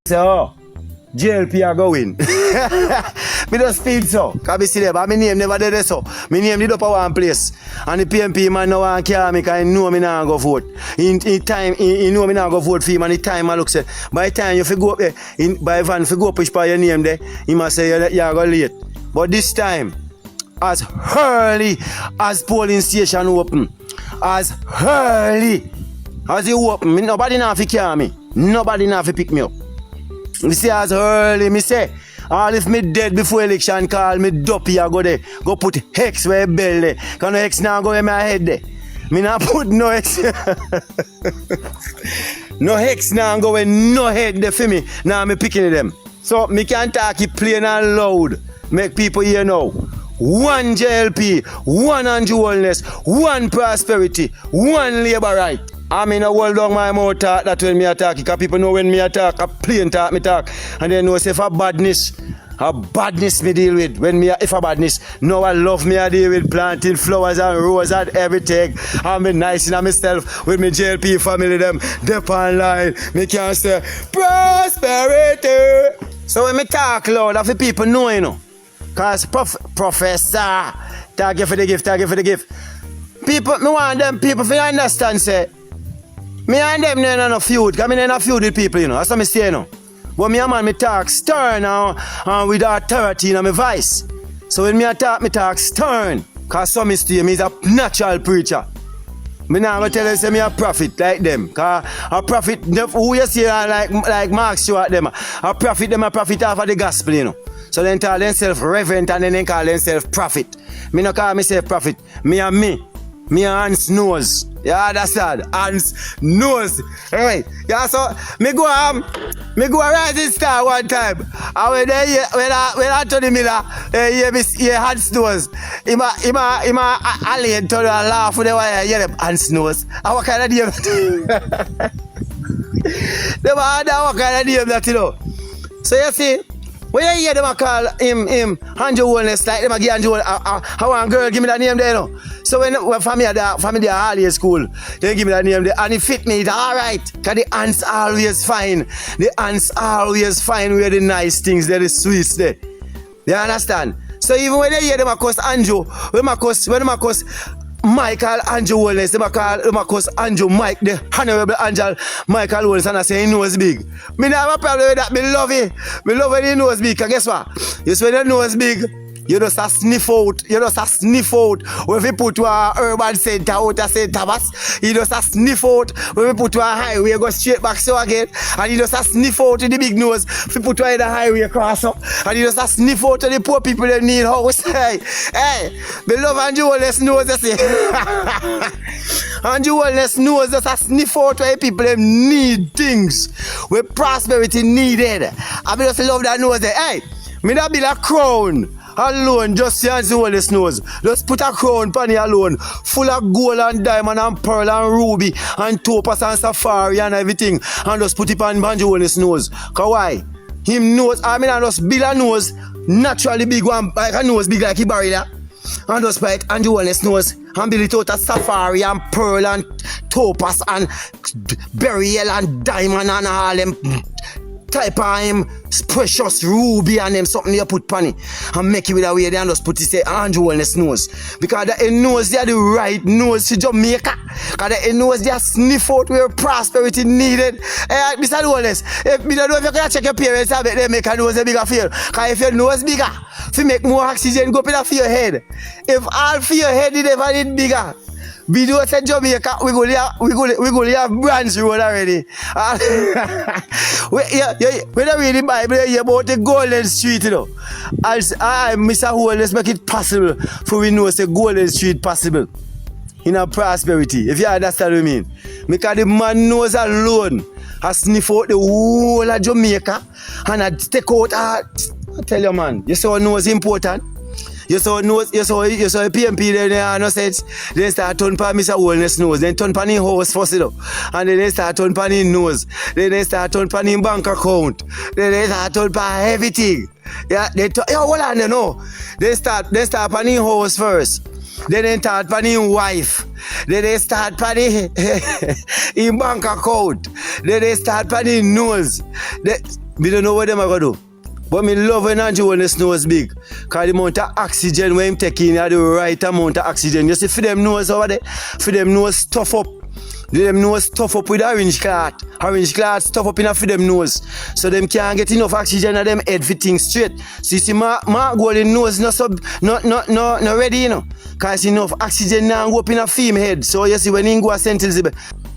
So, JLP are going. Me just feel so. Because I see them, but my name never did so. My name did up at one place. And the PNP man now want to carry me because he know me not go vote. In time, he know me not go vote for him. And the time I look say, by the time you go up there, by van, if you go push by your name there, he must say you're going late. But this time, as early as polling station open, as early as it open, nobody now fi carry me. Nobody now fi pick me up. Me say as early, me say, all if me dead before election call, me dopey I go there. Go put X where bell there. Because no X now go in my head there. Me not put no X. No X now go in no head there for me. Now me picking them. So me can talk it plain and loud. Make people hear now. One JLP, one Andrew Wellness, one prosperity, one labor right. I mean, I hold down my mouth talk that when me attack, because people know when me attack, I plain talk me talk. And they know if a badness me deal with. When me, if a badness, no I love me I deal with planting flowers and roses and everything. I'm be nice in myself with me JLP family, them dep online. Me can say, prosperity. So when me talk loud, I feel people know, you know. Because professor, thank you for the gift, thank you for the gift. People, me want them people to understand, say, me and them no no feud, because me no feud with people, you know. That's what I say, you know. But me and man, me talk stern and with authority in my voice. So when me talk stern, because some is to me is a natural preacher. Me not going to tell you say me a prophet like them. Because a prophet, who you see like Mark Stewart them, a prophet off of the gospel, you know. So they call themselves reverend and then they call themselves prophet. Me no call myself prophet. Me and me. Me and Hans Nose. Yeah, that's sad. Hans Nose. Alright. Yeah, so me go a Rising Star one time. And when Anthony Miller hear Hans Nose, him alien turn and laugh when they hear them Hans Nose. And what kind of name that? They wonder what kind of name that, you know. So you see, when you hear them call him Andrew Wellness, like them give Andrew how one girl give me that name there, you know. So when family there all school, they give me that name there and it fit me, it's alright. Because the ants always find. The ants always find where the nice things there, the sweets there. You understand? So even when they hear them cuss Andrew, when they cuss Michael Andrew Wellness, they cuss Andrew Mike, the honorable Angel Michael Wellness, and I say he knows big. Me never have a problem with that, me love it. Me love when he knows big, because guess what? Yes, when he knows big, you just a sniff out. When we put to a urban center out of St. Thomas, you just a sniff out. When we put to a highway, go straight back so again, and you just a sniff out to the big nose. If we put to the highway across up, and you just a sniff out to the poor people that need house. Hey, me love Andrew Wellness nose, you see. Andrew Wellness knows just a sniff out where people them need things, where prosperity needed. I just love that nose. Hey, me not build a crown alone, just see Andrew Wellness nose. Just put a crown on it alone, full of gold and diamond and pearl and ruby and topaz and safari and everything, and just put it on Andrew Wellness nose. Cause why? Him nose, I mean, I just build a nose naturally big one, like a nose big like a barrier. And just buy it Andrew Wellness nose and build it out of safari and pearl and topaz and beryl and diamond and all them type of him precious ruby and them something you put on it and make it with a way they just put it say Andrew Wellness nose. Because the nose they are the right nose for Jamaica. Because the nose they are sniff out where prosperity needed. Hey, Mr. Wellness, if you don't know if you can check your parents and they make a nose a bigger feel. Because if your nose bigger, if you make more oxygen go up in for your head. If all for your head it ever need bigger. We do it in Jamaica, we go have branch road already. We don't read the Bible here about the Golden Street, you know. As Mr. Hole, let's make it possible for we know the Golden Street possible in a prosperity, if you understand what I mean. Because the man knows alone has sniff out the whole of Jamaica and I take out, I tell you man, you saw nose important. You saw PNP there, no sense. Then start turn pan Mr. Wellness nose. Then turn pan in house first, you know. And then they start turn pan in nose. Then they start turn pan in bank account. Then they start turn pan everything. Yeah, hold on, you know. They start pan in house first. Then they start pan in wife. Then they start pan in bank account. Then they start pan in nose. Me don't know what them are going to do. But me love when Andrew when the snow is big. Because the amount of oxygen when him taking is the right amount of oxygen. You see, for them nose over there, for them nose stuff up. Them nose stuff up with orange clot. Orange clot stuff up in for them nose. So them can't get enough oxygen in them head for things straight. So you see, my golden nose not ready, you know. Because enough oxygen now go up in a female head. So you see, when he go a sentence,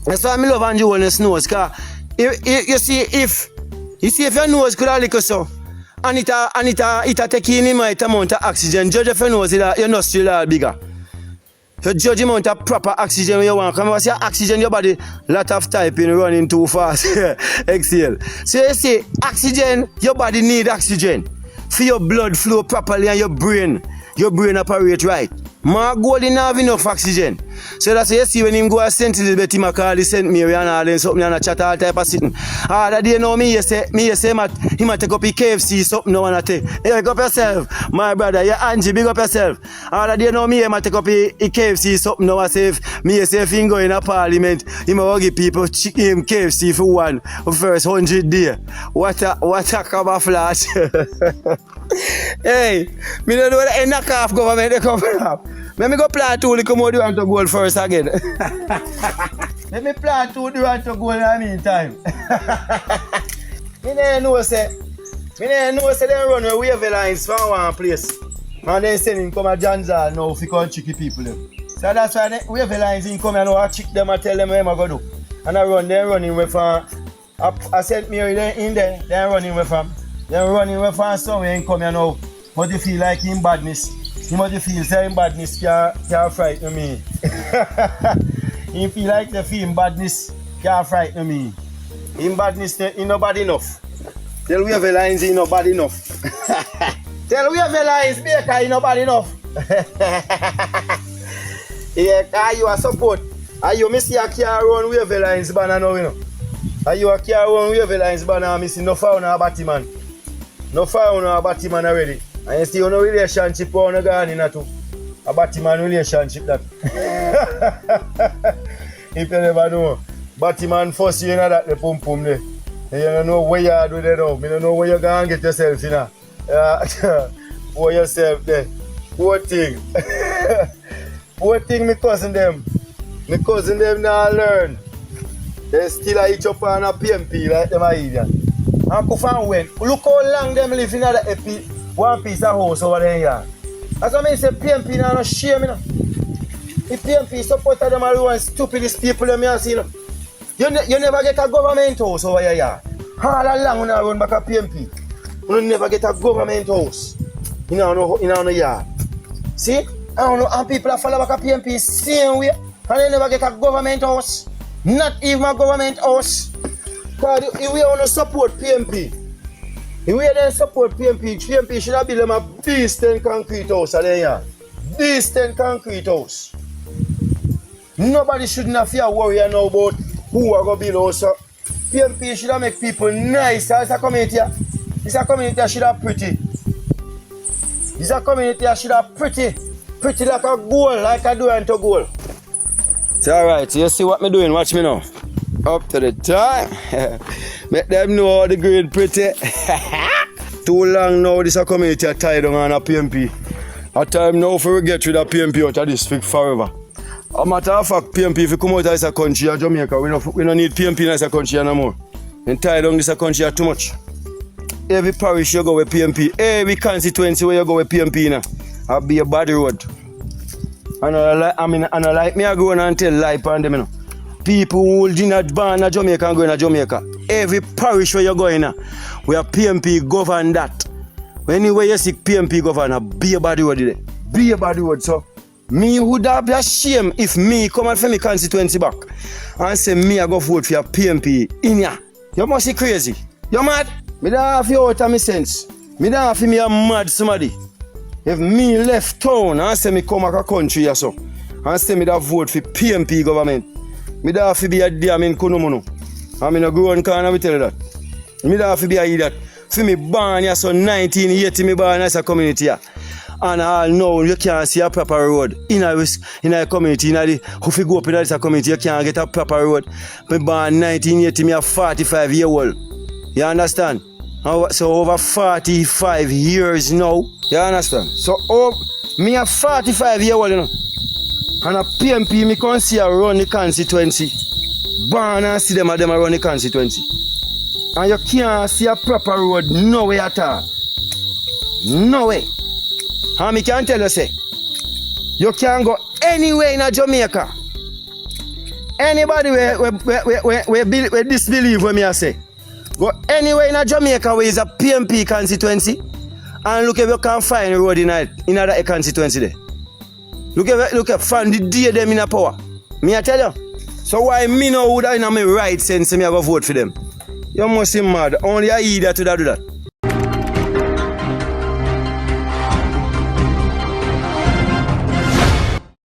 that's why I love Andrew when the nose. Because you see, if your nose could have lick so, and it take in him right amount of oxygen, judge if your nose your nostril are bigger. So judge the amount of proper oxygen you want. Come on, see oxygen your body, lot of typing running too fast. Exhale. So you see, oxygen, your body need oxygen for your blood flow properly and your brain operate right. My goal in have enough oxygen. So that's why you see when him go a St. Elizabeth, him a call the St. Mary and all them something and a chat all type of sitting. That day now me say him a take up the KFC something no wanna take. Hey, big up yourself, my brother. Yeah, Angie, big up yourself. That day now me him a take up the KFC something no wanna say if him go in a parliament, him a give people him KFC for one first 100 day. What a camouflage. Hey, me don't know what knock off government they come from. Let me go plan to come out to goal first again. Let me plan to goal in the meantime. Me know say they run with wave lines from one place. And then send him come a Janza now if you can tricky people. So that's why the wave lines in come and now I trick them and tell them what I'm going to do. And I running with from I sent me in there, they're running with from. They're running away from somewhere and come here now. But you feel like in badness. You must feel saying badness can't frighten me. You feel like the film badness can't frighten me. In badness, in no bad enough. Tell we have a lines in no bad enough. Tell we have a lines, Baker, in no bad enough. Yeah, you are support. Are you missing a car run wave lines banner now, you know? Are you a car run wave lines banner missing no found a Batman? No found a Batman already. And you see no relationship on a gone in too. A Batman relationship that. If you never know. Batman first you know that the pum pum there. You don't know where you are doing there now. You don't know where you gonna get yourself in there. For yourself there. Poor thing. Poor thing, my cousin them. My cousin them now learn. They still each up on a PNP like them are idiot. And go find when. Look how long them live in that one piece of house over there. Yeah. That's what I mean, say PNP now no shame, you know. The PNP supported them alone stupidest people them you see, you know. You never get a government house over here, yeah. All along when I run back a PNP. You never get a government house. In our yard. See? I don't know, and people that follow back a PNP same way. And they never get a government house. Not even a government house. Because if we want to support PNP, if we don't support PNP should have built them a decent concrete house at the yard. Decent concrete house. Nobody shouldn't have to worry now about who are going to build house. PNP should have make people nice. It's a community. It's a community that should have pretty. It's a community that should have pretty. Pretty like a goal, like a doing to goal. It's alright, so you see what me doing, watch me now. Up to the time. Make them know how the grade pretty. Too long now this a community tied down on a PNP. A time now for we get rid of PNP out of this forever. A matter of fact, PNP if you come out of this country of Jamaica, we don't need PNP in this country anymore. And tie down this country too much. Every parish you go with PNP, every constituency where you go with PNP now, I'll be a bad road. And I like me I go on and tell lie upon them, you know. People who did not born in Jamaica and go in Jamaica. Every parish where you go in, where PNP govern that. Anywhere you see PNP governor, be a bad road there. Be a bad road, so. Me would have be ashamed if me come out from my constituency back and say me I go vote for your PNP in here. You must be crazy. You mad? Me don't have you out of my sense. Me don't have me a mad somebody. If me left town and say me come back a country or so, and say me da vote for PNP government, me da have to be a damn in Kunomono. I mean a grown can we tell you that. Me da have to be a idiot. For me born here so 1980 me born as a community here. And all know you can't see a proper road in a community. If you go up in this community, you can't get a proper road. Me born 1980, me a 45-year-old. You understand? So over 45 years now. You understand? So me a 45 year old, you know. And a PNP, me can see a run the constituency. Born and see them run the constituency. And you can't see a proper road nowhere at all. No way. And me can tell you, say, you can go anywhere in Jamaica. Anybody we disbelieve what me I say. Go anywhere in Jamaica where is a PNP constituency and look if you can find a road in another constituency there. Look at from the day them in a power. Me I tell you. So why me no would I in my right sense me I go vote for them? You must be mad. Only I either to do that.